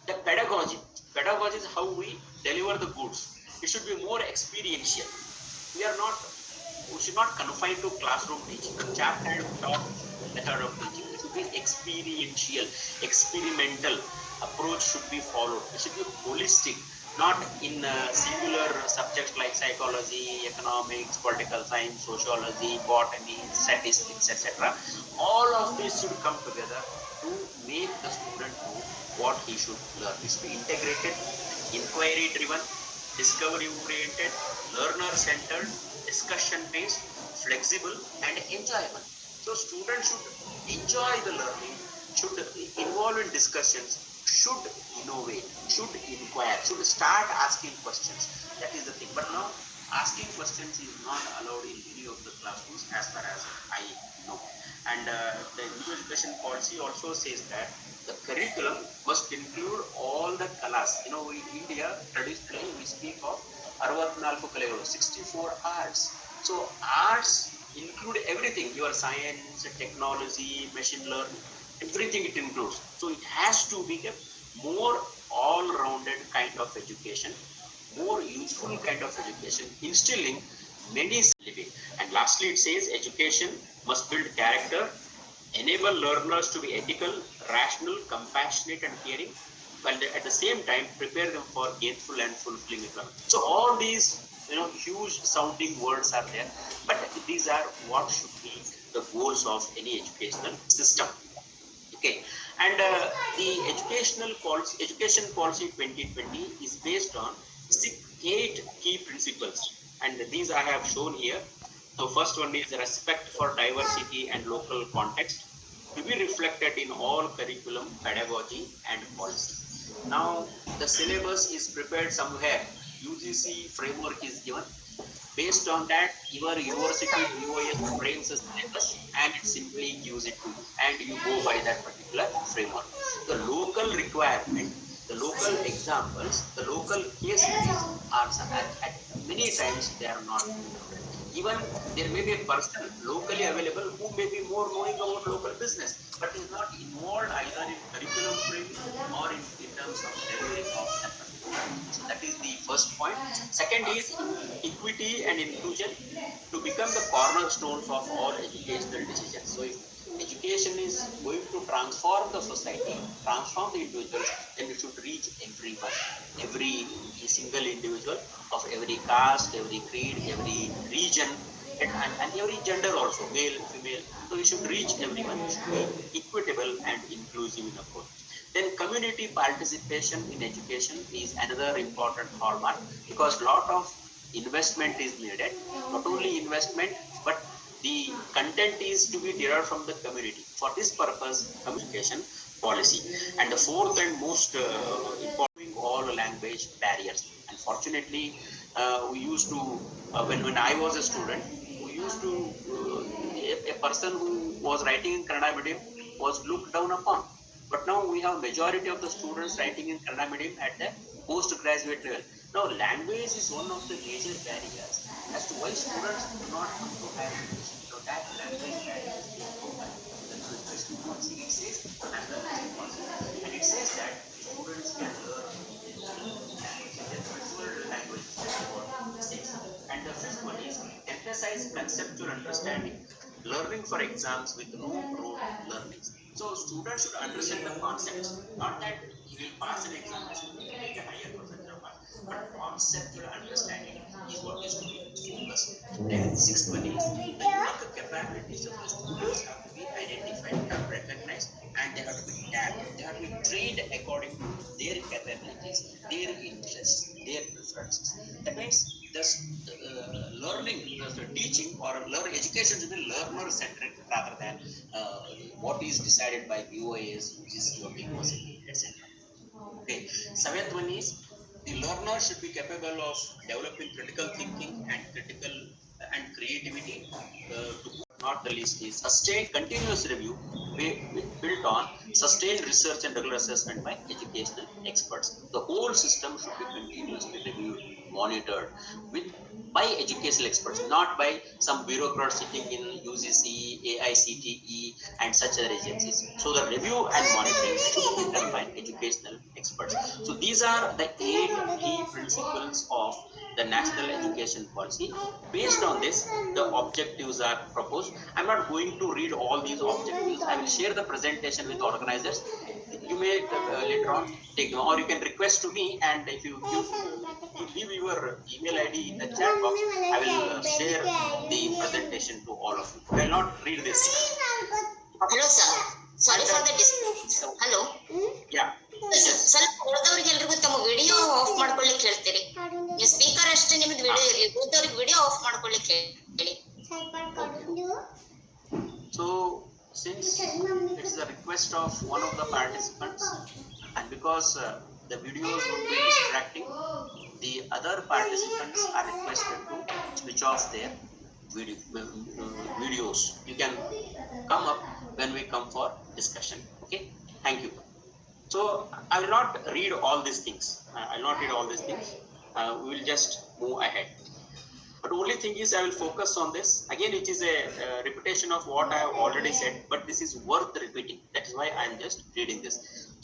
The pedagogy is how we deliver the goods. It should be more experiential. We should not confine to classroom teaching, chapter and talk method of teaching. It should be experiential, experimental approach should be followed. It should be holistic, not in singular subjects like psychology, economics, political science, sociology, botany, statistics, etc. All of these should come together to make the student know what he should learn. It should be integrated, inquiry driven, discovery oriented, learner centered, discussion based, flexible, and enjoyable. So students should enjoy the learning, should involve in discussions, should innovate, should inquire, should start asking questions. That is the thing. But now asking questions is not allowed in any of the classrooms as far as I know. And the new education policy also says that the curriculum must include all the kalas. In India, traditionally we speak of 64 ಕಲೆಗಳು, 64 arts. So arts include everything, your science, technology, machine learning, everything it includes. So it has to be a more all-rounded kind of education, more useful kind of education, instilling many living. And lastly, it says education must build character, enable learners to be ethical, rational, compassionate, and caring, while at the same time prepare them for gainful and fulfilling employment. So all these huge sounding words are there, but these are what should be the goals of any educational system. Okay, and the education policy 2020 is based on 8 key principles, and these I have shown here. So first one is respect for diversity and local context to be reflected in all curriculum, pedagogy, and policy. Now the syllabus is prepared somewhere, UGC framework is given. Based on that, your university UOS frames a syllabus and it simply gives it to you, and you go by that particular framework. The local requirement, the local examples, the local case studies are at many times they are not. Even there may be a person locally available who may be more knowing about local business, but is not involved either in curriculum framing or in terms of delivering of that particular. So that is the first point. Second is equity and inclusion to become the cornerstones of all educational decisions. So if education is going to transform the society, transform the individuals, then it should reach everyone, every single individual of every caste, every creed, every region, and every gender also, male, female. So we should reach everyone. It should be equitable and inclusive in approach. Then community participation in education is another important hallmark, because lot of investment is needed. Not only investment, but the content is to be derived from the community. For this purpose, communication policy. And the fourth and most important, all language barriers. Unfortunately, we used to, when I was a student, we used to, a person who was writing in Kannada medium was looked down upon. But now we have majority of the students writing in Kannada medium at the postgraduate level. Now language is one of the major barriers as to why students do not come to higher education. So that language barrier is being broken. It says, and it says that students can learn language. And the fifth one is emphasize conceptual understanding, learning for exams with no rote learning. So students should understand the concepts, not that he will pass an examination to get a higher percentage of marks, but conceptual understanding is what is to be focused. And sixth one is the unique capabilities of the students have to be identified, have to be recognized, and they have to be tagged. They have to be trained according to their capabilities, their interests, their preferences. That means learning, the teaching or education should be learner centric rather than what is decided by BOAs, UGC, or university, etc. Okay. Seventh one is the learner should be capable of developing critical thinking and creativity. Not the least is sustained continuous review built on sustained research and regular assessment by educational experts. The whole system should be continuously reviewed, monitored by educational experts, not by some bureaucrat sitting in UGC, AICTE, and such other agencies. So the review and monitoring should be done by educational experts. So these are the 8 key principles of the national education policy. Based on this, the objectives are proposed. I'm not going to read all these objectives. I will share the presentation with organizers. You may later on take them, or you can request to me, and if you leave your email ID in the chat box, I will share the presentation to all of you. I will not read this. Hello sir, sorry for the disturbance. Hello. Yeah. ಸ್ವಲ್ಪ ಓದೋರಿಗೆ ಎಲ್ರಿಗೂ ತಮ್ಮ video of ಮಾಡ್ಕೊಳ್ಳಿಕ್ಕೆ ಹೇಳ್ತೀರಿ. ನೀವು speaker ಅಷ್ಟೇ ನಿಮ್ಮದು video ಇರಲಿ, ಓದೋರಿಗೆ video of ಮಾಡ್ಕೊಳ್ಳಿಕ್ಕೆ ಹೇಳಿ. So since it is a request of one of the participants, and because the videos would be distracting, the other participants are requested to switch off their videos. You can come up when we come for discussion. Okay, thank you. So I will not read all these things. We will just move ahead. But the only thing is I will focus on this. Again, it is a repetition of what I have already said, but this is worth repeating. That is why I am just reading this.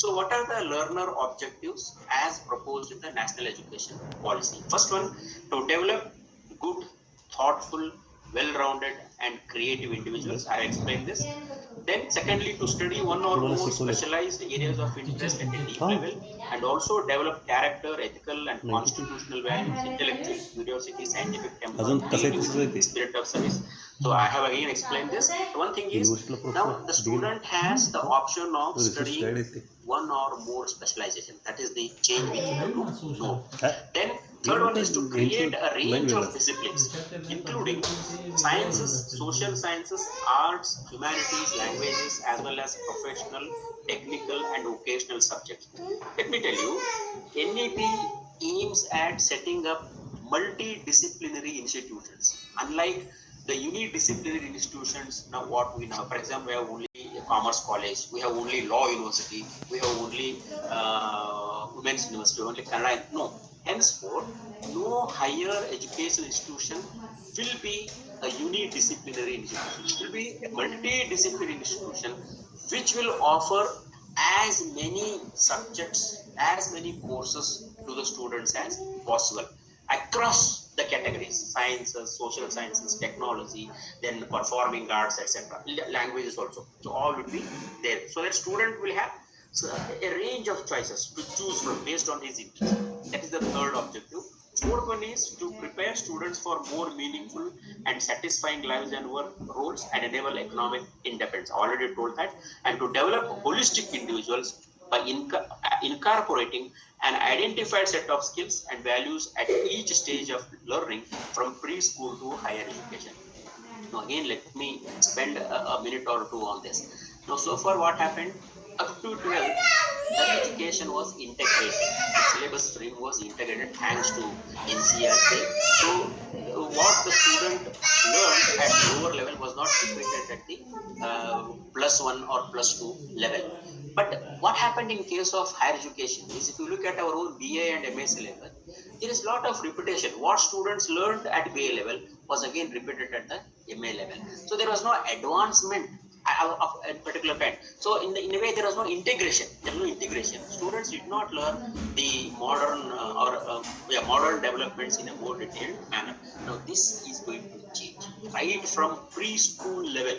So what are the learner objectives as proposed in the National Education Policy? First one, to develop good, thoughtful, well-rounded and creative individuals. I explained this. Then secondly, to study one or more specialized areas of interest at a deep level, and also develop character, ethical and constitutional values, intellectual curiosity, scientific temper, creativity, spirit of service. So I have again explained this. One thing is, now the student has the option of studying one or more specialization. That is the change we have to know. Then third one is to create a range of disciplines, including sciences, social sciences, arts, humanities, languages, as well as professional, technical and vocational subjects. Let me tell you, NEP aims at setting up multidisciplinary institutions. Unlike the unidisciplinary institutions, now what we know, for example, we have only a commerce college, we have only law university, we have only women's university, only Canada. No, henceforth, no higher education institution will be a unidisciplinary institution. It will be a multidisciplinary institution which will offer as many subjects, as many courses to the students as possible across the categories: sciences, social sciences, technology, then performing arts, etc. Languages also. So all will be there. So that student will have a range of choices to choose from based on his interest. That is the third objective. Fourth one is to prepare students for more meaningful and satisfying lives and work roles and enable economic independence. I already told that. And to develop holistic individuals by incorporating an identified set of skills and values at each stage of learning from preschool to higher education. Now again, let me spend a minute or two on this. Now so far what happened? Up to 12th, the education was integrated. The syllabus frame was integrated thanks to NCERT. So what the student learned at lower level was not repeated at the +1 or +2 level. But what happened in case of higher education is, if you look at our own BA and MSc level, there is a lot of repetition. What students learned at BA level was again repeated at the MA level. So there was no advancement of a particular kind. So in a way, there was no integration. There was no integration. Students did not learn the modern modern developments in a more detailed manner. Now this is going to change right from preschool level.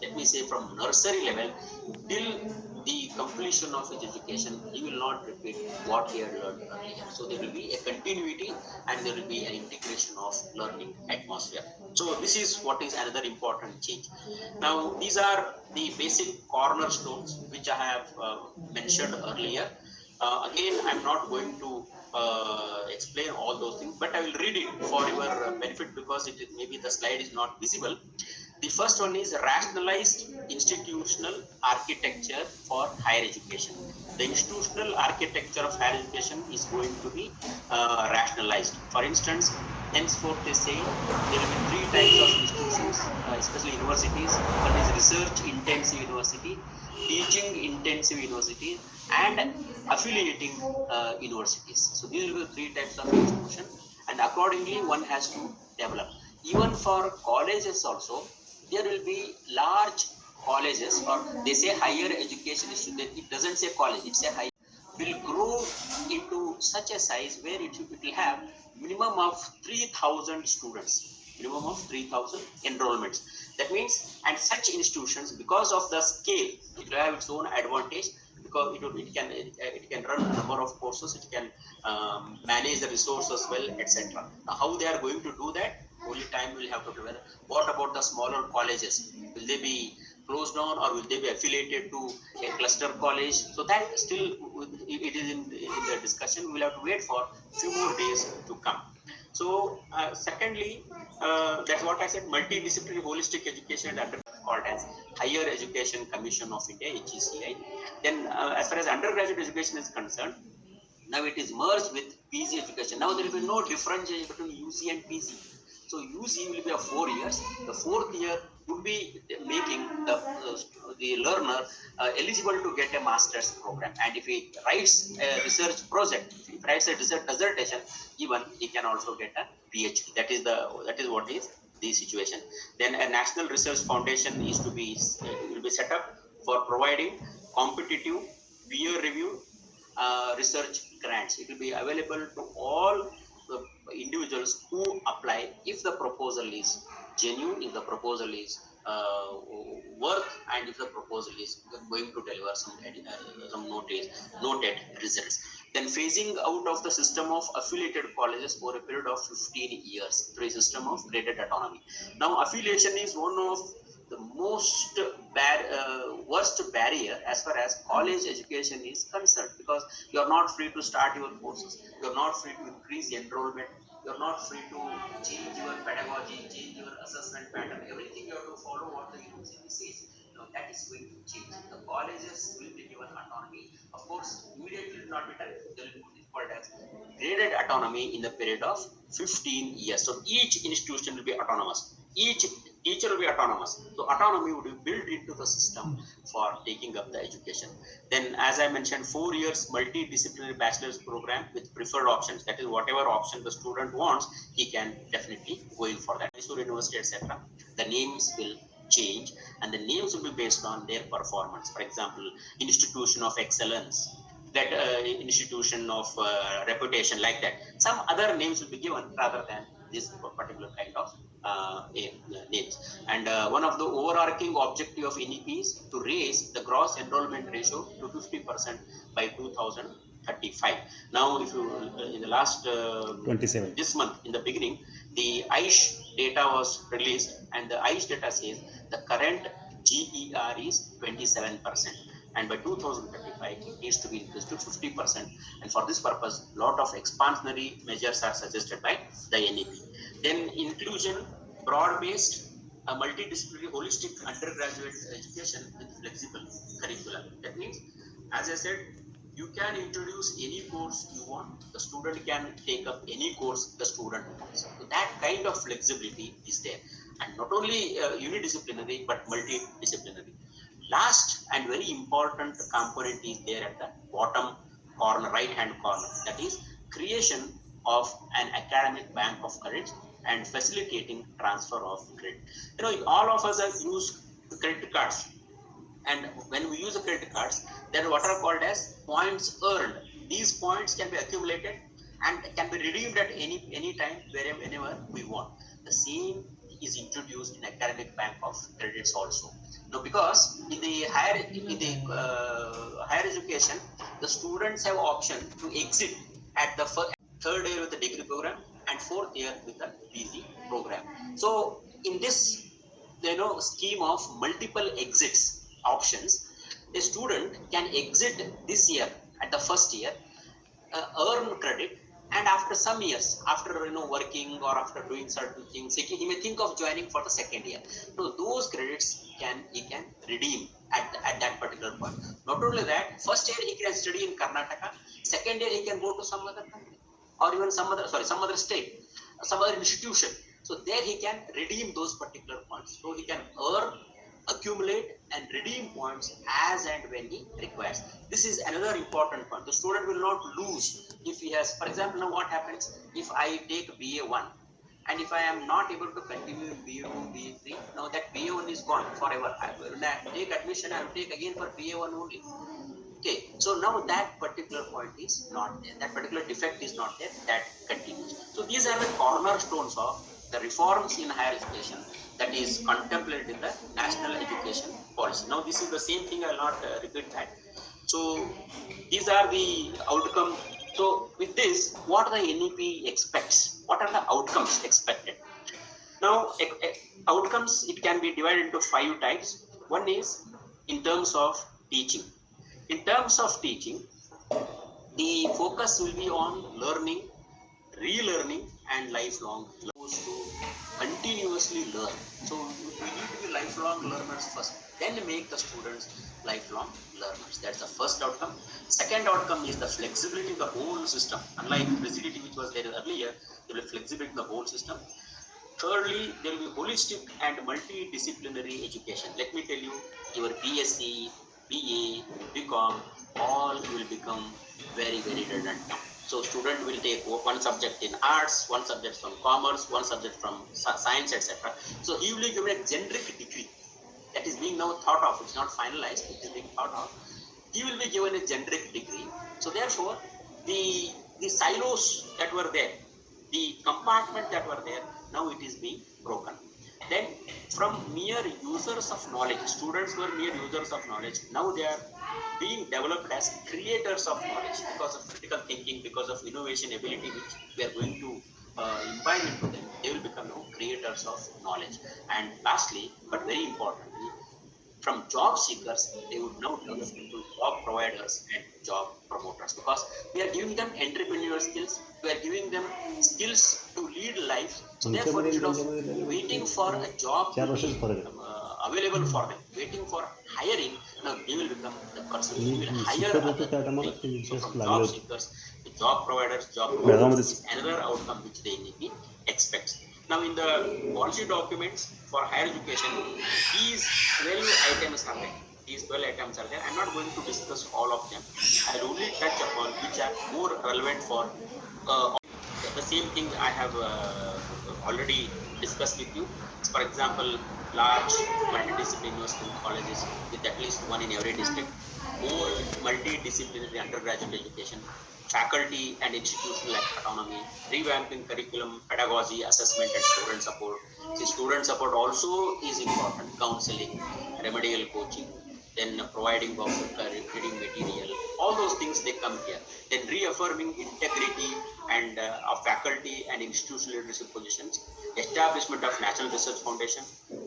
Let me say from nursery level till the completion of his education, he will not repeat what he had learned earlier. So there will be a continuity and there will be an integration of learning atmosphere. So this is what is another important change. Now these are the basic cornerstones which I have mentioned earlier. Again, I'm not going to explain all those things, but I will read it for your benefit because maybe the slide is not visible. The first one is rationalized institutional architecture for higher education. The institutional architecture of higher education is going to be rationalized. For instance, henceforth they say there will be 3 types of institutions, especially universities. One is research intensive university, teaching intensive university, and affiliating universities. So these will be the 3 types of institution, and accordingly one has to develop. Even for colleges also, there will be large colleges, or they say higher education institution, it doesn't say college, it say higher, will grow into such a size where it will have minimum of 3,000 students, minimum of 3,000 enrollments. That means, and such institutions, because of the scale, it will have its own advantage, because it can run a number of courses, it can manage the resources well, etc. Now, how they are going to do that, only time will have to tell. What about the smaller colleges? Will they be closed down, or will they be affiliated to a cluster college? So that still it is in the discussion. We will have to wait for few more days to come. So secondly, that's what I said, multidisciplinary holistic education and called as Higher Education Commission of India, HECI. Then as far as undergraduate education is concerned, now it is merged with PG education. Now there will be no differentiation between UC and PG. So UC will be a 4 years. The fourth year would be making the learner eligible to get a master's program. And if he writes a research project, if he writes a research dissertation, even he can also get a PhD. That is what is the situation. Then a national research foundation will be set up for providing competitive peer review research grants. It will be available to all the individuals who apply if the proposal is genuine, if the proposal is worth, and if the proposal is going to deliver some noted results. Then phasing out of the system of affiliated colleges for a period of 15 years through a system of graded autonomy. Now, affiliation is one of the most worst barrier as far as college education is concerned, because you are not free to start your courses, you are not free to increase enrollment, you are not free to change your pedagogy, change your assessment pattern, everything you have to follow what the university says. Now that is going to change. The colleges will be given autonomy. Of course, immediately it will not be done. There will be called as graded autonomy in the period of 15 years. So each institution will be autonomous. Each teacher will be autonomous. So autonomy would be built into the system for taking up the education. Then, as I mentioned, 4 years multidisciplinary bachelor's program with preferred options. That is, whatever option the student wants, he can definitely go in for that. Mysore University, etc. The names will change, and the names will be based on their performance. For example, institution of excellence, that institution of reputation, like that. Some other names will be given rather than this particular kind of names. And one of the overarching objective of NEP is to raise the gross enrollment ratio to 50% by 2035. Now, if you in the last 27 this month, in the beginning, the AISH data was released, and the AISH data says the current GER is 27%. And by 2035, it needs to be increased to 50%. And for this purpose, a lot of expansionary measures are suggested by the NEP. Then inclusion, broad-based, multidisciplinary, holistic undergraduate education with flexible curriculum. That means, as I said, you can introduce any course you want. The student can take up any course the student wants. So that kind of flexibility is there. And not only unidisciplinary, but multidisciplinary. Last and very important component is there at the bottom corner, right hand corner. That is creation of an academic bank of credits and facilitating transfer of credit. You know, all of us have used credit cards, and when we use the credit cards, then what are called as points earned. These points can be accumulated and can be redeemed at any time, whenever we want. The same is introduced in academic bank of credits also. Now, because in the higher education, the students have option to exit at the third year with the degree program and fourth year with the PG program. So in this scheme of multiple exits options, a student can exit this year at the first year, earn credit, and after some years, after working or after doing certain things, he may think of joining for the second year. So those credits he can redeem at that particular point. Not only that, first year he can study in Karnataka, second year he can go to some other country, or even some other state, some other institution. So there he can redeem those particular points. So he can earn, accumulate, and redeem points as and when he requires. This is another important point. The student will not lose if he has, for example, now what happens if I take BA1 And if I am not able to continue in BA2, BA3, now that BA1 is gone forever. When I take admission, I will take again for BA1 only. Okay, so now that particular point is not there. That particular defect is not there. That continues. So these are the cornerstones of the reforms in higher education that is contemplated in the national education policy. Now this is the same thing. I will not repeat that. So these are the outcome. So with this, what the NEP expects? What are the outcomes expected? Now, outcomes, it can be divided into 5 types. One is in terms of teaching. In terms of teaching, the focus will be on learning, relearning, and lifelong learning. To continuously learn. So we need to be lifelong learners first, then make the students lifelong learners. That's the first outcome. Second outcome is the flexibility of the whole system. Unlike rigidity which was there earlier, there will be flexibility in the whole system. Thirdly, there will be holistic and multidisciplinary education. Let me tell you, your BSc, BA, BCom, all will become very, very redundant now. So student will take one subject in arts, one subject from commerce, one subject from science, etc. So he will be given a generic degree that is being now thought of. It's not finalized, it is being thought of. He will be given a generic degree. So therefore, the silos that were there, the compartment that were there, now it is being broken. Then from mere users of knowledge, students were mere users of knowledge, now they are being developed as creators of knowledge because of critical thinking, because of innovation ability which we are going to imbibe into them. They will become now creators of knowledge. And lastly, but very importantly, from job seekers, they would now turn into job providers and job promoters, because we are giving them entrepreneurial skills, we are giving them skills to lead life. So therefore, instead of waiting for a job to be available for them, waiting for hiring, now they will become the person who will hire others. So from job seekers, the job providers, job promoters is another outcome which the NEP expects. Now in the policy documents for higher education, these 12 items are there. These 12 items are there. I'm not going to discuss all of them. I'll only touch upon which are more relevant for the same thing I have already discussed with you. For example, large multidisciplinary university colleges with at least one in every district, more multidisciplinary undergraduate education, faculty and institutional autonomy, revamping curriculum, pedagogy, assessment, and student support. See, student support also is important. Counseling, remedial coaching, then providing of reading material. All those things they come here. Then reaffirming integrity and of faculty and institutional leadership positions. Establishment of National Research Foundation.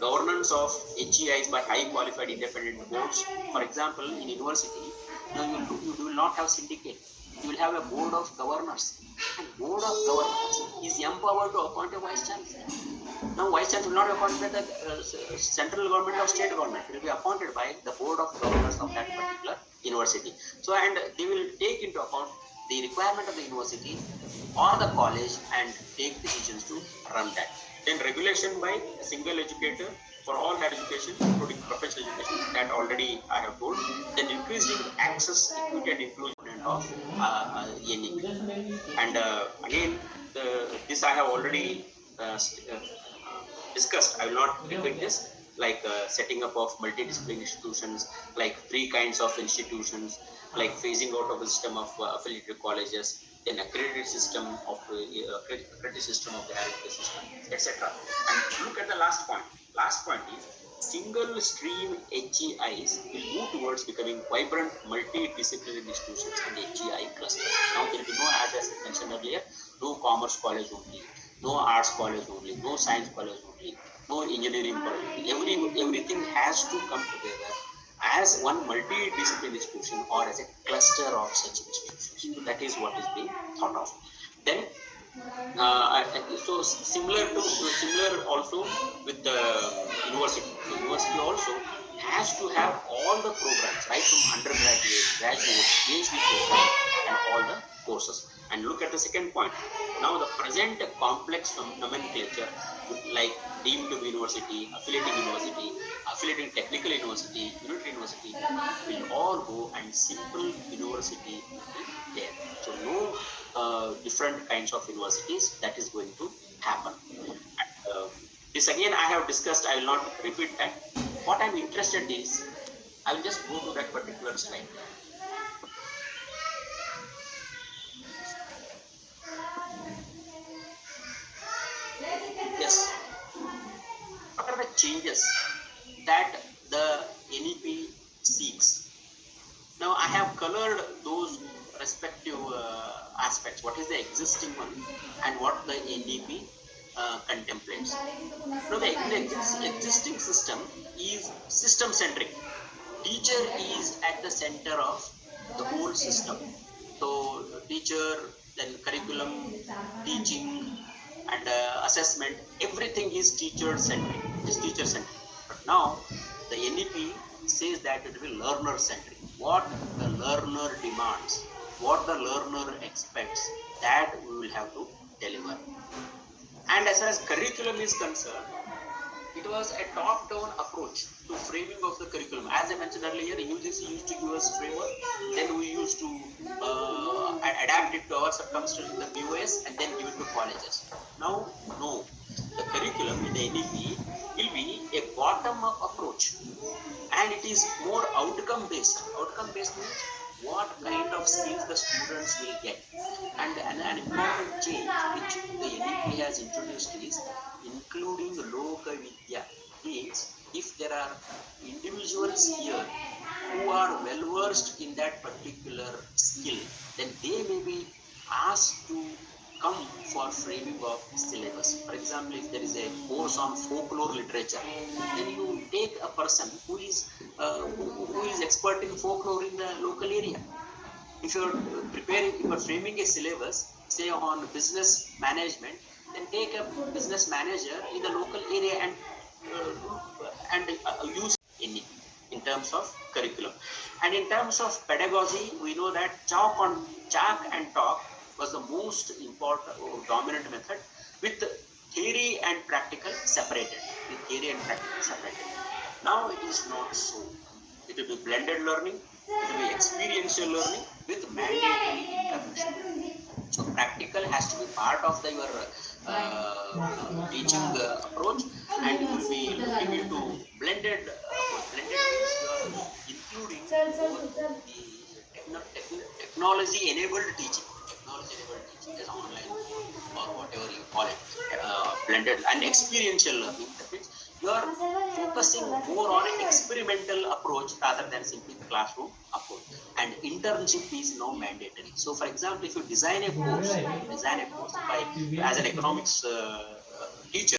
Governance of HEIs by high qualified independent boards. For example, in university, now you will not have syndicate. You will have a board of governors, and board of governors is empowered to appoint a vice chancellor. Now vice chancellor will not be appointed by the central government or state government. It will be appointed by the board of governors of that particular university. So, and they will take into account the requirement of the university or the college and take decisions to run that. Then regulation by a single educator for all higher education, including professional education, that already I have told. Then increasing access, equity, and inclusion of NEP. And again, this I have already discussed. I will not repeat this. Like setting up of multidisciplinary institutions, like 3 kinds of institutions, like phasing out of the system of affiliated colleges, then accredited system of accredited system of the higher education system, etc. And look at the last point. Last point is single stream HEIs will move towards becoming vibrant multidisciplinary institutions in the HEI clusters. Now there will be no, as I mentioned earlier, no commerce college only, no arts college only, no science college only, no engineering college. Everything has to come together as one multidisciplinary institution or as a cluster of such institutions. So that is what is being thought of. Then so similar also with the university. So university also has to have all the programs, right from undergraduate, graduate, PhD program, and all the courses. And look at the second point. Now the present complex nomenclature, like deemed to be university, affiliating technical university, unitary university, will all go, and simple university will be there. So no different kinds of universities that is going to happen. This again I have discussed, I will not repeat that. What I'm interested is, I will just go to that particular slide. Yes. What are the changes that the NEP seeks? Now I have colored those respective aspects. What is the existing one and what the NEP contemplates. Now the existing system is system centric. Teacher is at the center of the whole system. So teacher, then curriculum, teaching, and assessment, everything is teacher centric. Is teacher centric. But now the NEP says that it will be learner centric. What the learner demands, what the learner expects, that we will have to deliver. And as far as curriculum is concerned, it was a top-down approach to framing of the curriculum. As I mentioned earlier, UGC used to give us framework, then we used to adapt it to our circumstance in the BOS and then give it to colleges. Now, no, the curriculum in the NEP will be a bottom-up approach, and it is more outcome-based. Outcome-based means what kind of skills the students will get. And an important change which the NEP has introduced is including Loka Vidya. Means if there are individuals here who are well versed in that particular skill, then they may be asked to come for framing of syllabus. For example, if there is a course on folklore literature, then you take a person who is expert in folklore in the local area. If you're framing a syllabus, say on business management, then take a business manager in the local area and use in terms of curriculum. And in terms of pedagogy, we know that chalk and talk was the most important or dominant method, with theory and practical separated. Now it is not so. It will be blended learning, it will be experiential learning with mandatory intervention. So practical has to be part of your teaching approach, and you will be looking into blended approach. Blended means you are including both the technology-enabled teaching, as online or whatever you call it, blended and experiential learning. That means you are focusing more on an experimental approach rather than simply the classroom approach. And internship is now mandatory. So, for example, if you design a course, as an economics teacher,